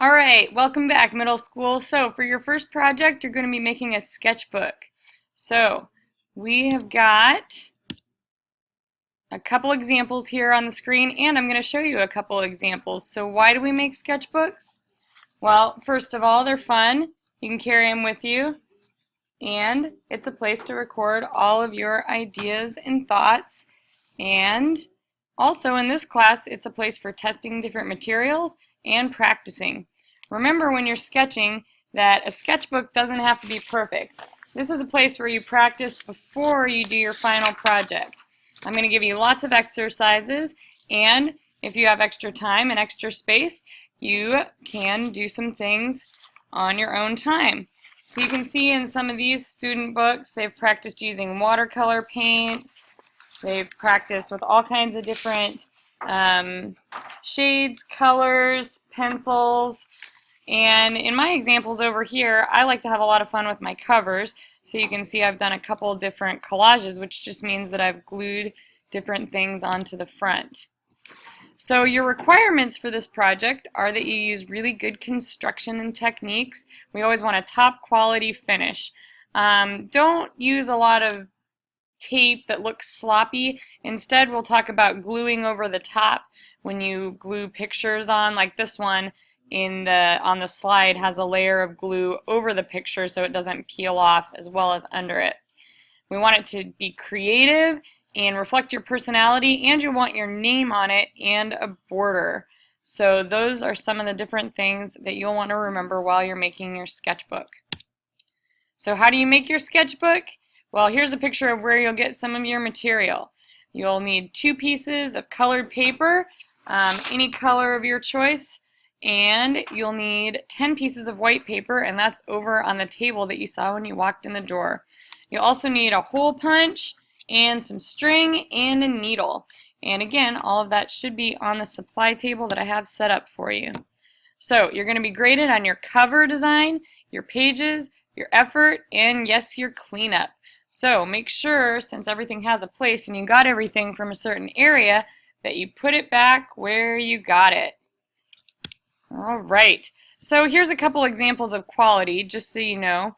All right, welcome back, middle school. So for your first project, you're going to be making a sketchbook. So we have got a couple examples here on the screen, and I'm going to show you a couple examples. So why do we make sketchbooks? Well, first of all, they're fun. You can carry them with you, and it's a place to record all of your ideas and thoughts. And also in this class, it's a place for testing different materials and practicing. Remember when you're sketching that a sketchbook doesn't have to be perfect. This is a place where you practice before you do your final project. I'm going to give you lots of exercises, and if you have extra time and extra space, you can do some things on your own time. So you can see in some of these student books, they've practiced using watercolor paints. They've practiced with all kinds of different shades, colors, pencils. And in my examples over here, I like to have a lot of fun with my covers. So you can see I've done a couple different collages, which just means that I've glued different things onto the front. So your requirements for this project are that you use really good construction and techniques. We always want a top quality finish. Don't use a lot of tape that looks sloppy. Instead, we'll talk about gluing over the top when you glue pictures on, like this one on the slide has a layer of glue over the picture so it doesn't peel off as well as under it. We want it to be creative and reflect your personality, and you want your name on it and a border. So those are some of the different things that you'll want to remember while you're making your sketchbook. So how do you make your sketchbook? Well, here's a picture of where you'll get some of your material. You'll need 2 pieces of colored paper, any color of your choice, and you'll need 10 pieces of white paper, and that's over on the table that you saw when you walked in the door. You'll also need a hole punch and some string and a needle. And again, all of that should be on the supply table that I have set up for you. So you're going to be graded on your cover design, your pages, your effort, and yes, your cleanup. So make sure, since everything has a place and you got everything from a certain area, that you put it back where you got it. All right, so here's a couple examples of quality, just so you know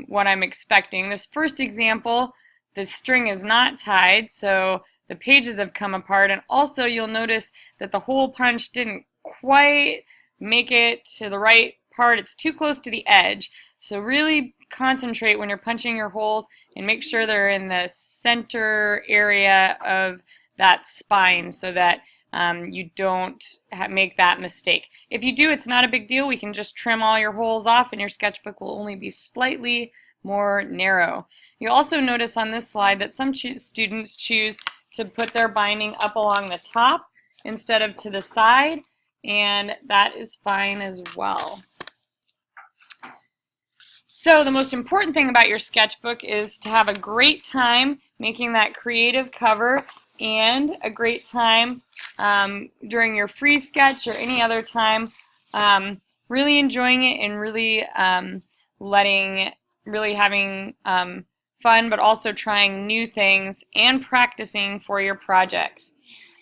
what I'm expecting. This first example, the string is not tied, so the pages have come apart, and also you'll notice that the hole punch didn't quite make it to the right part. It's too close to the edge. So really concentrate when you're punching your holes and make sure they're in the center area of that spine so that you don't make that mistake. If you do, it's not a big deal. We can just trim all your holes off and your sketchbook will only be slightly more narrow. You'll also notice on this slide that some students choose to put their binding up along the top instead of to the side, and that is fine as well. So the most important thing about your sketchbook is to have a great time making that creative cover and a great time during your free sketch or any other time really enjoying it and really having fun, but also trying new things and practicing for your projects.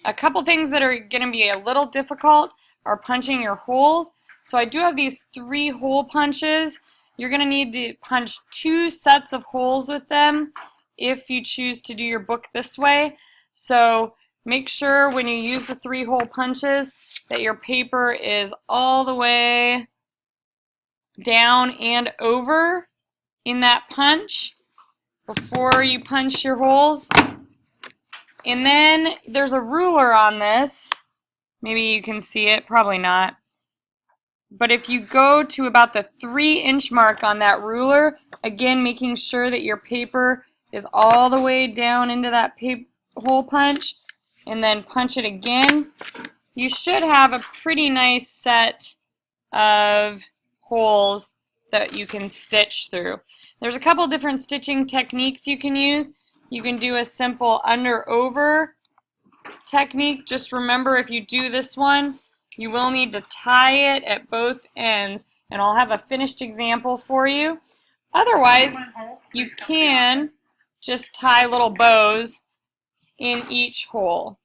A couple things that are going to be a little difficult are punching your holes. So I do have these 3 hole punches. You're going to need to punch 2 sets of holes with them if you choose to do your book this way. So make sure when you use the 3 hole punches that your paper is all the way down and over in that punch before you punch your holes. And then there's a ruler on this. Maybe you can see it, probably not. But if you go to about the 3-inch mark on that ruler, again making sure that your paper is all the way down into that hole punch, and then punch it again, you should have a pretty nice set of holes that you can stitch through. There's a couple different stitching techniques you can use. You can do a simple under-over technique. Just remember, if you do this one, you will need to tie it at both ends, and I'll have a finished example for you. Otherwise, you can just tie little bows in each hole.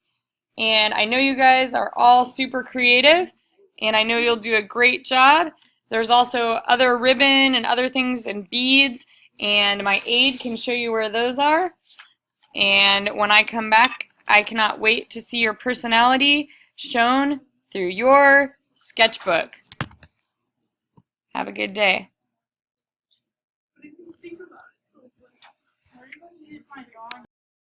And I know you guys are all super creative, and I know you'll do a great job. There's also other ribbon and other things and beads, and my aide can show you where those are. And when I come back, I cannot wait to see your personality shown through your sketchbook. Have a good day.